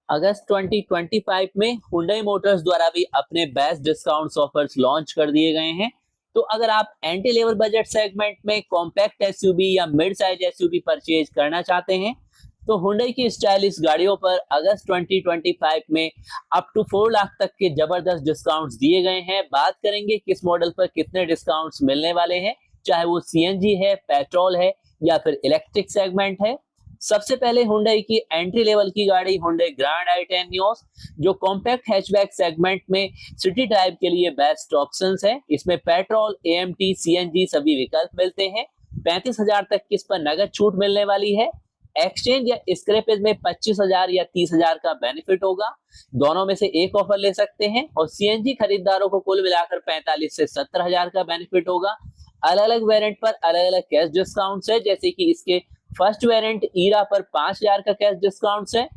अगस्त 2025 में Hyundai Motors द्वारा भी अपने बेस्ट डिस्काउंट्स ऑफर्स लॉन्च कर दिए गए हैं। तो अगर आप एंटी लेवल बजट सेगमेंट में कॉम्पैक्ट एसयूवी या मिड साइज एसयूवी परचेज करना चाहते हैं तो हुंडई की स्टाइलिश गाड़ियों पर अगस्त 2025 में अप टू 4 लाख तक के जबरदस्त डिस्काउंट्स दिए गए हैं। बात करेंगे किस मॉडल पर कितने डिस्काउंट्स मिलने वाले हैं, चाहे वो सीएनजी है, पेट्रोल है या फिर इलेक्ट्रिक सेगमेंट है। सबसे पहले हुंडई की एंट्री लेवल की गाड़ी हुंडई ग्रैंड i10 नियोस, जो कॉम्पैक्ट हैचबैक सेगमेंट में सिटी टाइप के लिए बेस्ट ऑप्शंस है। इसमें पेट्रोल, एएमटी, सीएनजी सभी विकल्प मिलते हैं। 35,000 तक की इस पर नगद छूट मिलने वाली है। एक्सचेंज या स्क्रैपेज में 25,000 या 30,000 का बेनिफिट होगा। दोनों में से एक ऑफर ले सकते हैं और सीएनजी खरीदारों को कुल मिलाकर 45 से 70,000 का बेनिफिट होगा। अलग अलग वेरिएंट पर अलग अलग कैश डिस्काउंट्स है, जैसे कि इसके फर्स्ट वेरिएंट ईरा पर 5,000 का कैश डिस्काउंट्स है।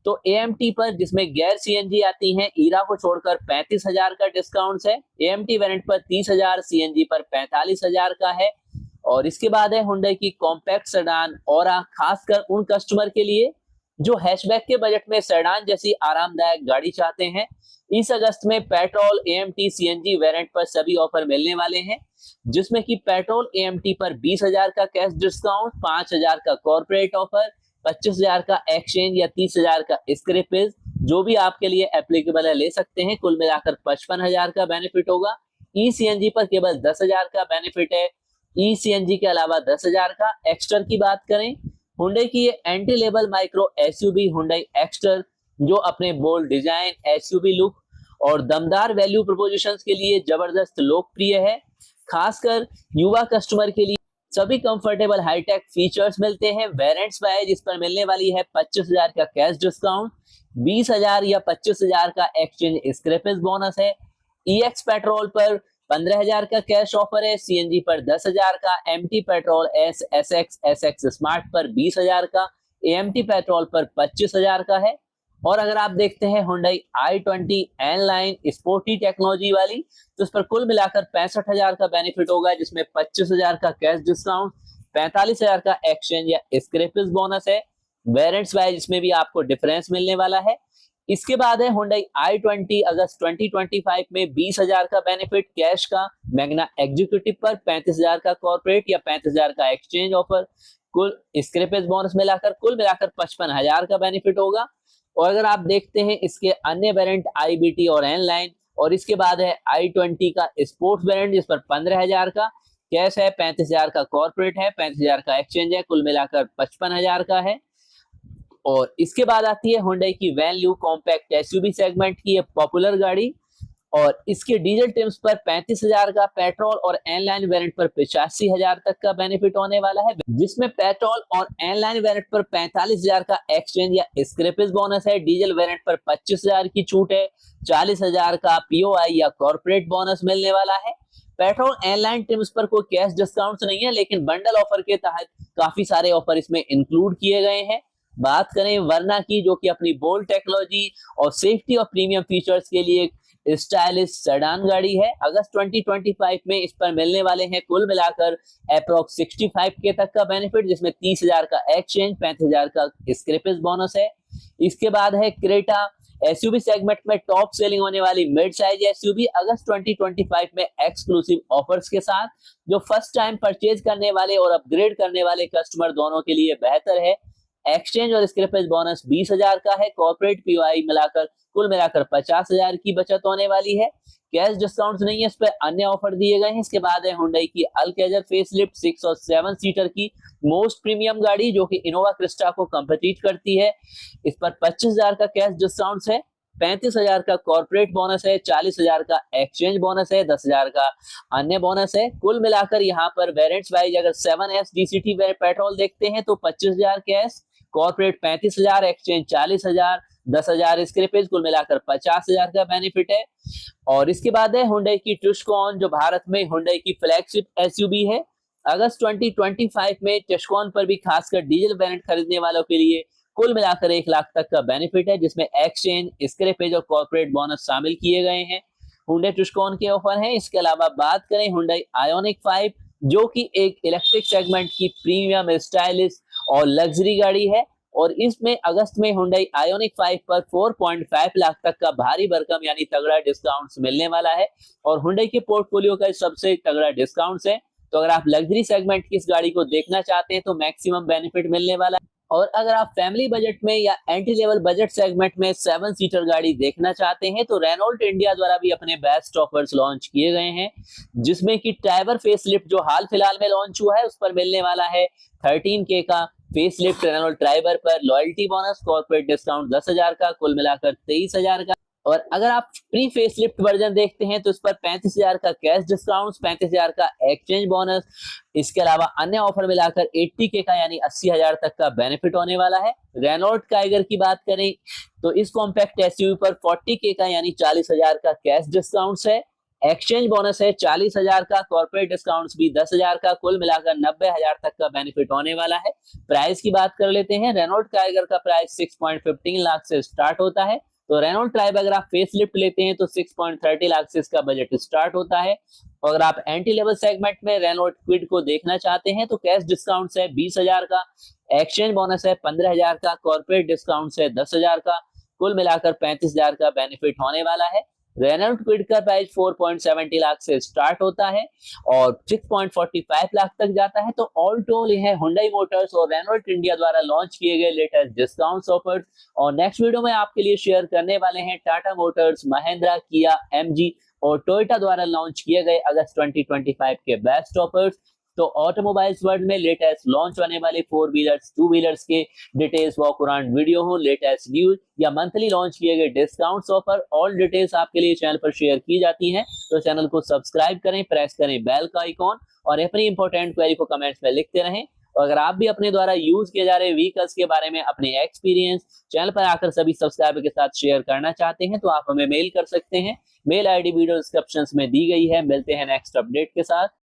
तो एएमटी पर, जिसमें गैर सीएनजी आती हैं, ईरा को छोड़कर 35,000 का डिस्काउंट्स है। एएमटी वेरिएंट पर 30,000, सीएनजी पर 45,000 का है। और इसके बाद है हुंडई की कॉम्पैक्ट सेडान ऑरा, खासकर उन कस्टमर के लिए जो हैचबैक के बजट में सेडान जैसी आरामदायक गाड़ी चाहते हैं। इस अगस्त में पेट्रोल, एएमटी, सीएनजी वेरिएंट पर सभी ऑफर मिलने वाले हैं, जिसमें कि पेट्रोल एएमटी पर 20,000 का कैश डिस्काउंट, 5,000 का कॉर्पोरेट ऑफर, 25,000 का एक्सचेंज या 30,000 का स्क्रैपेज, जो भी आपके लिए एप्लीकेबल है ले सकते हैं। कुल मिलाकर 55,000 का बेनिफिट होगा। ई सीएनजी पर केवल 10,000 का बेनिफिट है। ई सीएनजी के अलावा 10,000 का। एक्स्टर की बात करें, हुंडई की ये entry level micro SUV Hyundai Exter, जो अपने बोल्ड डिजाइन, एसयूवी लुक और दमदार वैल्यू प्रोपोजिशंस के लिए जबरदस्त लोकप्रिय है। खासकर युवा कस्टमर के लिए सभी कंफर्टेबल हाईटेक फीचर्स मिलते हैं। वेरिएंट्स बाय जिस पर मिलने वाली है 25,000 का कैश डिस्काउंट, 20,000 या 25,000 का एक्सचेंज स्क्रैपेज बोनस है। ईएक्स पेट्रोल पर 15,000 का कैश ऑफर है। सीएनजी पर 10,000 का, MT petrol S, SX, SX smart पर 20,000 का, एएमटी पेट्रोल पर 25,000 का है। और अगर आप देखते हैं Hyundai i20 N line sporty technology वाली, तो इस पर कुल मिलाकर 65,000 का बेनिफिट होगा, जिसमें 25,000 का कैश डिस्काउंट, 45,000 का एक्सचेंज या स्क्रैपेज बोनस है। वेरिएंट्स वाइज इसमें भी आपको डिफरेंस मिलने वाला है। इसके बाद है हुंडई i20 अगस्त 2025 में 20,000 का बेनिफिट कैश का मैग्ना एग्जीक्यूटिव पर, 35,000 का कॉर्पोरेट या 35,000 का एक्सचेंज ऑफर, कुल स्क्रैपेज बोनस मिलाकर कुल मिलाकर 55,000 का बेनिफिट होगा। और अगर आप देखते हैं इसके अन्य वेरिएंट आईबीटी और एन लाइन, और इसके बाद है i20 का स्पोर्ट्स वेरिएंट, जिस पर 15,000 का कैश है, 35,000 का कॉर्पोरेट है, 35,000 का एक्सचेंज है, कुल मिलाकर 55,000 का है। और इसके बाद आती है हुंडई की वैल्यू कॉम्पैक्ट एसयूवी सेगमेंट की ये पॉपुलर गाड़ी, और इसके डीजल टिम्स पर 35,000 का, पेट्रोल और एन लाइन वेरिएंट पर 85,000 तक का बेनिफिट होने वाला है, जिसमें पेट्रोल और एन लाइन वेरिएंट पर 45,000 का एक्सचेंज या स्क्रैपेज बोनस है। डीजल वेरिएंट पर 25,000 की छूट है। 40,000 का पीओआई या कॉर्पोरेट बोनस मिलने वाला है। पेट्रोल एन लाइन टिम्स पर कोई कैश डिस्काउंट नहीं है, लेकिन बंडल ऑफर के तहत काफी सारे ऑफर इसमें इंक्लूड किए गए हैं। बात करें वरना की, जो कि अपनी बोल्ड टेक्नोलॉजी और सेफ्टी और प्रीमियम फीचर्स के लिए स्टाइलिश सेडान गाड़ी है। अगस्त 2025 में इस पर मिलने वाले हैं कुल मिलाकर अप्रोक्स 65 के तक का बेनिफिट, जिसमें 30,000 का एक्सचेंज, 35,000 का स्क्रैपेज बोनस है। इसके बाद है क्रेटा एसयूवी सेगमेंट में टॉप सेलिंग होने वाली मिड साइज एसयूवी, अगस्त 2025 में एक्सक्लूसिव ऑफर्स के साथ, जो फर्स्ट टाइम परचेज करने वाले और अपग्रेड करने वाले कस्टमर दोनों के लिए बेहतर है। एक्सचेंज और स्क्रैपेज बोनस 20,000 का है। कॉर्पोरेट पीओआई मिलाकर कुल मिलाकर 50,000 की बचत होने वाली है। कैश डिस्काउंट नहीं है, इस पर अन्य ऑफर दिए गए हैं। इसके बाद है हुंडई की अल्केजर फेसलिफ्ट 6 और 7 सीटर की मोस्ट प्रीमियम गाड़ी, जो कि इनोवा क्रिस्टा को कम्पीट करती है। इस पर 25,000 का कैश डिस्काउंट है, 35,000 का कॉर्पोरेट बोनस है, 40,000 का एक्सचेंज बोनस है, 10,000 का अन्य बोनस है। कुल मिलाकर यहाँ पर वेरिएंट्स वाइज अगर 7S डीसीटी पेट्रोल देखते हैं तो 25,000 कैश, कॉर्पोरेट 35,000, एक्सचेंज 40,000, 10,000 स्क्रैपेज, कुल मिलाकर 50,000 का बेनिफिट है। और इसके बाद है हुंडई की टुस्कॉन, जो भारत में हुंडई की फ्लैगशिप एसयूवी है। अगस्त 2025 में टुस्कॉन पर भी खासकर डीजल वेरिएंट खरीदने वालों के लिए कुल मिलाकर 1 लाख तक का बेनिफिट है, जिसमें एक्सचेंज, स्क्रैपेज और कॉर्पोरेट बोनस शामिल किए गए हैं। हुंडई टुस्कॉन के ऑफर हैं। इसके अलावा बात करें हुंडई आयोनिक 5, जो कि एक इलेक्ट्रिक सेगमेंट की प्रीमियम, स्टाइलिश और लग्जरी गाड़ी है, और इसमें अगस्त में Hyundai Ioniq 5 पर 4.5 लाख तक का भारी भरकम यानी तगड़ा डिस्काउंट मिलने वाला है और Hyundai के पोर्टफोलियो का सबसे तगड़ा डिस्काउंट है। तो अगर आप लग्जरी सेगमेंट की इस गाड़ी को देखना चाहते हैं तो मैक्सिमम बेनिफिट मिलने वाला है। और अगर आप फैमिली बजट में या एंट्री लेवल बजट सेगमेंट में 7 सीटर गाड़ी देखना चाहते हैं तो रेनॉल्ट इंडिया द्वारा भी अपने बेस्ट ऑफर्स लॉन्च किए गए हैं, जिसमें कि टाइबर फेसलिफ्ट जो हाल फिलहाल में लॉन्च हुआ है उस पर मिलने वाला है 13K का फेसलिफ्ट रेनॉल्ट ट्राइबर पर, लॉयल्टी बोनस, कॉर्पोरेट डिस्काउंट 10,000 का, कुल मिलाकर 23,000 का। और अगर आप प्री फेसलिफ्ट वर्जन देखते हैं तो इस पर 35,000 का कैश डिस्काउंट, 35,000 का एक्सचेंज बोनस, इसके अलावा अन्य ऑफर मिलाकर 80K का यानी 80,000 तक का बेनिफिट होने वाला है। रेनॉल्ट काइगर की बात करें तो इस कॉम्पैक्ट एसयूवी पर 40K का यानी 40,000 का कैश डिस्काउंट है, एक्सचेंज बोनस है 40,000 का, कॉर्पोरेट डिस्काउंट भी 10,000 का, कुल मिलाकर 90,000 तक का बेनिफिट होने वाला है। प्राइस की बात कर लेते हैं। रेनॉल्ट काइगर का प्राइस 6.15 लाख से स्टार्ट होता है, तो रेनॉल्ट ट्राइब अगर आप फेस लिफ्ट लेते हैं तो 6.30 लाख से इसका बजट स्टार्ट होता है। और अगर आप एंट्री लेवल सेगमेंट में रेनॉल्ट क्विड को देखना चाहते हैं तो कैश डिस्काउंट है 20,000 का, एक्सचेंज बोनस है 15,000 का, कॉर्पोरेट डिस्काउंट है 10,000 का, कुल मिलाकर 35,000 का बेनिफिट होने वाला है। रेनॉल्ट क्विड का प्राइस 4.70 लाख से स्टार्ट होता है और 6.45 लाख तक जाता है। तो ऑल टोल ये है Hyundai मोटर्स और रेनॉल्ट इंडिया द्वारा लॉन्च किए गए लेटेस्ट डिस्काउंट ऑफर्स। और नेक्स्ट वीडियो में आपके लिए शेयर करने वाले हैं टाटा मोटर्स, महिंद्रा, किया, MG और टोयोटा द्वारा लॉन्च किए गए अगस्त 2025 के बेस्ट ऑफर्स। तो ऑटोमोबाइल्स वर्ल्ड में लेटेस्ट लॉन्च होने वाले 4 व्हीलर्स, 2 व्हीलर्स के डिटेल्स वॉक अराउंड वीडियो हो, लेटेस्ट न्यूज या मंथली लॉन्च किए गए डिस्काउंट्स ऑफर, ऑल डिटेल्स आपके लिए चैनल पर शेयर की जाती हैं। तो चैनल को सब्सक्राइब करें, प्रेस करें बेल का आइकॉन और अपनी इंपॉर्टेंट क्वेरी को कमेंट्स में लिखते रहें। और अगर आप भी अपने द्वारा यूज किए जा रहे व्हीकल्स के बारे में अपने एक्सपीरियंस चैनल पर आकर सभी सब्सक्राइबर के साथ शेयर करना चाहते हैं तो आप हमें मेल कर सकते हैं। मेल आईडी वीडियो डिस्क्रिप्शन में दी गई है। मिलते हैं नेक्स्ट अपडेट के साथ।